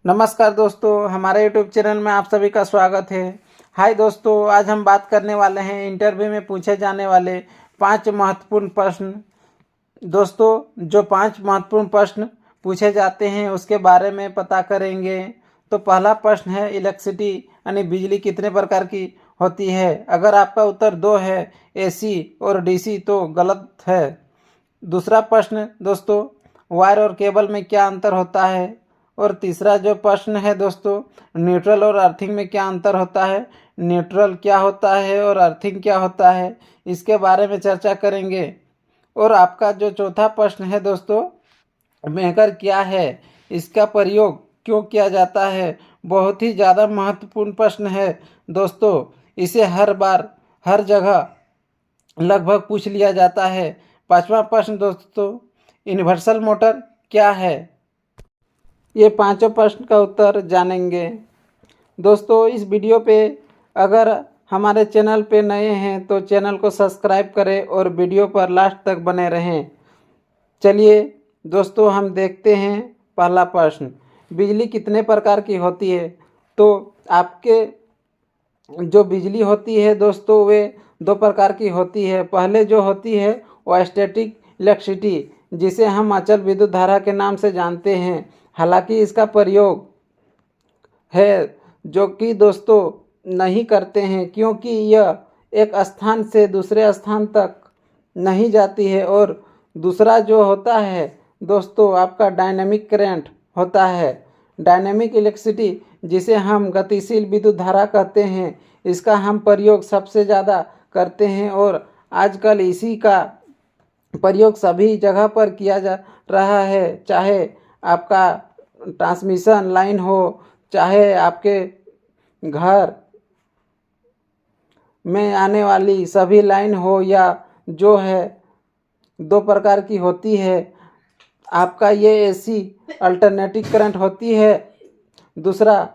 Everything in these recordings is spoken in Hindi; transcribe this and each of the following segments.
नमस्कार दोस्तों, हमारे यूट्यूब चैनल में आप सभी का स्वागत है। हाय दोस्तों, आज हम बात करने वाले हैं इंटरव्यू में पूछे जाने वाले 5 महत्वपूर्ण प्रश्न। दोस्तों, जो 5 महत्वपूर्ण प्रश्न पूछे जाते हैं उसके बारे में पता करेंगे। तो पहला प्रश्न है इलेक्ट्रिसिटी यानी बिजली कितने प्रकार की होती है। अगर आपका उत्तर 2 है AC और DC तो गलत है। दूसरा प्रश्न दोस्तों, वायर और केबल में क्या अंतर होता है। और तीसरा जो प्रश्न है दोस्तों, न्यूट्रल और अर्थिंग में क्या अंतर होता है। न्यूट्रल क्या होता है और अर्थिंग क्या होता है, इसके बारे में चर्चा करेंगे। और आपका जो चौथा प्रश्न है दोस्तों, मेकर क्या है, इसका प्रयोग क्यों किया जाता है। बहुत ही ज़्यादा महत्वपूर्ण प्रश्न है दोस्तों, इसे हर बार हर जगह लगभग पूछ लिया जाता है। पांचवा प्रश्न दोस्तों, यूनिवर्सल मोटर क्या है। ये पांचों प्रश्न का उत्तर जानेंगे। दोस्तों, इस वीडियो पे अगर हमारे चैनल पे नए हैं तो चैनल को सब्सक्राइब करें और वीडियो पर लास्ट तक बने रहें। चलिए दोस्तों, हम देखते हैं पहला प्रश्न, बिजली कितने प्रकार की होती है। तो आपके जो बिजली होती है दोस्तों, वे 2 प्रकार की होती है। पहले जो होती है वो स्टैटिक इलेक्ट्रिसिटी, जिसे हम अचल विद्युत धारा के नाम से जानते हैं। हालांकि इसका प्रयोग है जो कि दोस्तों नहीं करते हैं, क्योंकि यह एक स्थान से दूसरे स्थान तक नहीं जाती है। और दूसरा जो होता है दोस्तों, आपका डायनेमिक करंट होता है। डायनेमिक इलेक्ट्रिसिटी, जिसे हम गतिशील विद्युत धारा कहते हैं, इसका हम प्रयोग सबसे ज़्यादा करते हैं और आजकल इसी का प्रयोग सभी जगह पर किया जा रहा है। चाहे आपका ट्रांसमिशन लाइन हो, चाहे आपके घर में आने वाली सभी लाइन हो, या जो है 2 प्रकार की होती है। आपका ये AC अल्टरनेटिंग करंट होती है। दूसरा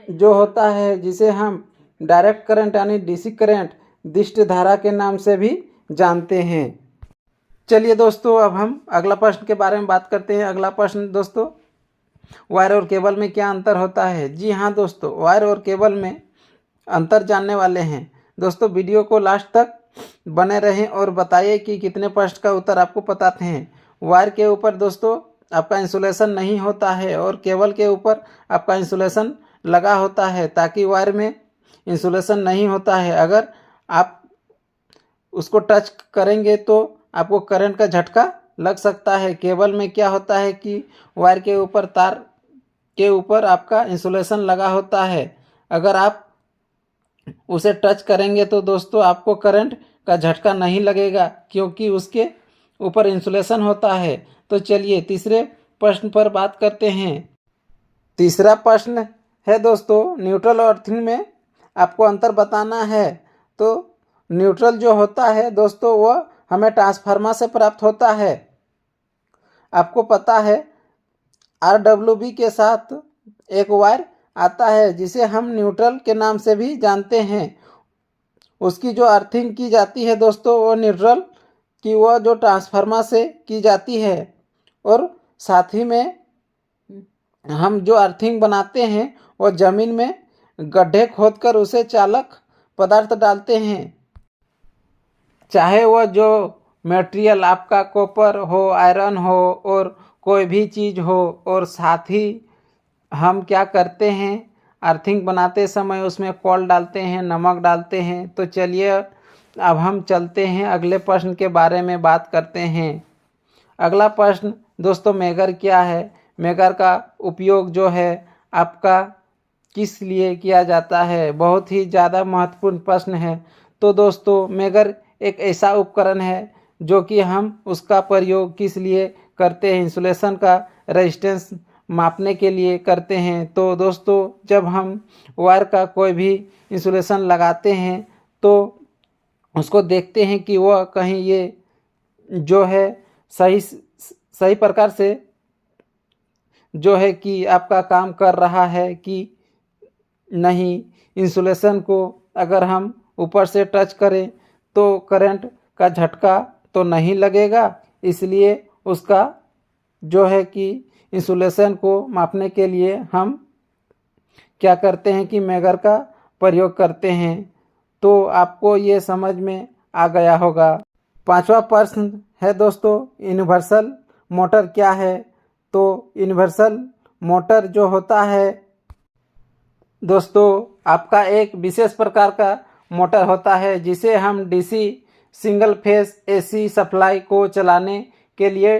जो होता है जिसे हम डायरेक्ट करंट यानी DC करंट दिष्ट धारा के नाम से भी जानते हैं। चलिए दोस्तों, अब हम अगला प्रश्न के बारे में बात करते हैं। अगला प्रश्न दोस्तों, वायर और केबल में क्या अंतर होता है। जी हाँ दोस्तों, वायर और केबल में अंतर जानने वाले हैं। दोस्तों, वीडियो को लास्ट तक बने रहें और बताइए कि कितने प्रश्न का उत्तर आपको पता हैं। वायर के ऊपर दोस्तों आपका इंसुलेशन नहीं होता है और केबल के ऊपर आपका इंसुलेशन लगा होता है, ताकि वायर में इंसुलेशन नहीं होता है। अगर आप उसको टच करेंगे तो आपको करंट का झटका लग सकता है। केबल में क्या होता है कि वायर के ऊपर, तार के ऊपर आपका इंसुलेशन लगा होता है। अगर आप उसे टच करेंगे तो दोस्तों आपको करंट का झटका नहीं लगेगा, क्योंकि उसके ऊपर इंसुलेशन होता है। तो चलिए तीसरे प्रश्न पर बात करते हैं। तीसरा प्रश्न है दोस्तों, न्यूट्रल और अर्थिंग में आपको अंतर बताना है। तो न्यूट्रल जो होता है दोस्तों, वह हमें ट्रांसफार्मर से प्राप्त होता है। आपको पता है RWB के साथ एक वायर आता है जिसे हम न्यूट्रल के नाम से भी जानते हैं। उसकी जो अर्थिंग की जाती है दोस्तों, वो न्यूट्रल की वह जो ट्रांसफार्मर से की जाती है। और साथ ही में हम जो अर्थिंग बनाते हैं वो ज़मीन में गड्ढे खोदकर उसे चालक पदार्थ डालते हैं। चाहे वह जो मटेरियल आपका कॉपर हो, आयरन हो और कोई भी चीज़ हो। और साथ ही हम क्या करते हैं, अर्थिंग बनाते समय उसमें कॉल डालते हैं, नमक डालते हैं। तो चलिए अब हम चलते हैं अगले प्रश्न के बारे में बात करते हैं। अगला प्रश्न दोस्तों, मेगर क्या है। मेगर का उपयोग जो है आपका किस लिए किया जाता है। बहुत ही ज़्यादा महत्वपूर्ण प्रश्न है। तो दोस्तों, मेगर एक ऐसा उपकरण है जो कि हम उसका प्रयोग किस लिए करते हैं, इंसुलेशन का रेजिस्टेंस मापने के लिए करते हैं। तो दोस्तों, जब हम वायर का कोई भी इंसुलेशन लगाते हैं तो उसको देखते हैं कि वह कहीं ये जो है सही प्रकार से जो है कि आपका काम कर रहा है कि नहीं। इंसुलेशन को अगर हम ऊपर से टच करें तो करंट का झटका तो नहीं लगेगा, इसलिए उसका जो है कि इंसुलेशन को मापने के लिए हम क्या करते हैं कि मेगर का प्रयोग करते हैं। तो आपको ये समझ में आ गया होगा। पांचवा प्रश्न है दोस्तों, यूनिवर्सल मोटर क्या है। तो यूनिवर्सल मोटर जो होता है दोस्तों, आपका एक विशेष प्रकार का मोटर होता है जिसे हम DC single phase AC supply को चलाने के लिए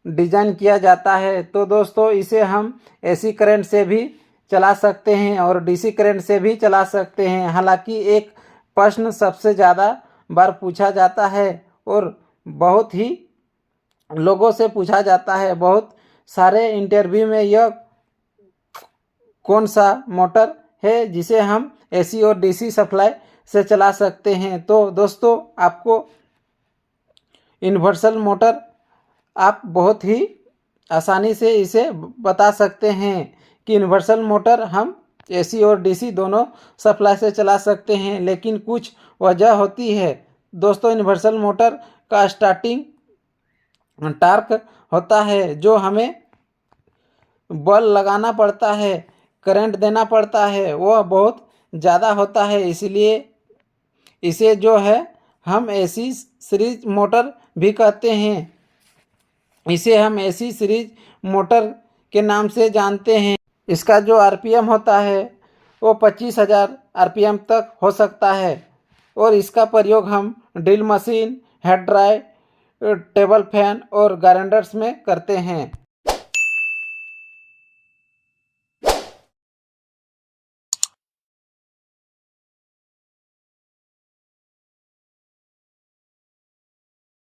डिज़ाइन किया जाता है। तो दोस्तों इसे हम एसी करंट से भी चला सकते हैं और डीसी करंट से भी चला सकते हैं। हालांकि एक प्रश्न सबसे ज़्यादा बार पूछा जाता है और बहुत ही लोगों से पूछा जाता है, बहुत सारे इंटरव्यू में, यह कौन सा मोटर है जिसे हम एसी और डीसी सप्लाई से चला सकते हैं। तो दोस्तों आपको यूनिवर्सल मोटर आप बहुत ही आसानी से इसे बता सकते हैं कि यूनिवर्सल मोटर हम एसी और डीसी दोनों सप्लाई से चला सकते हैं। लेकिन कुछ वजह होती है दोस्तों। यूनिवर्सल मोटर का स्टार्टिंग टार्क होता है जो हमें बल लगाना पड़ता है, करंट देना पड़ता है, वह बहुत ज़्यादा होता है। इसलिए इसे जो है हम एसी सीरीज मोटर भी कहते हैं। इसे हम एसी सीरीज मोटर के नाम से जानते हैं। इसका जो आरपीएम होता है वो 25,000 आरपीएम तक हो सकता है और इसका प्रयोग हम drill machine, head dry, table fan और ग्राइंडर्स में करते हैं।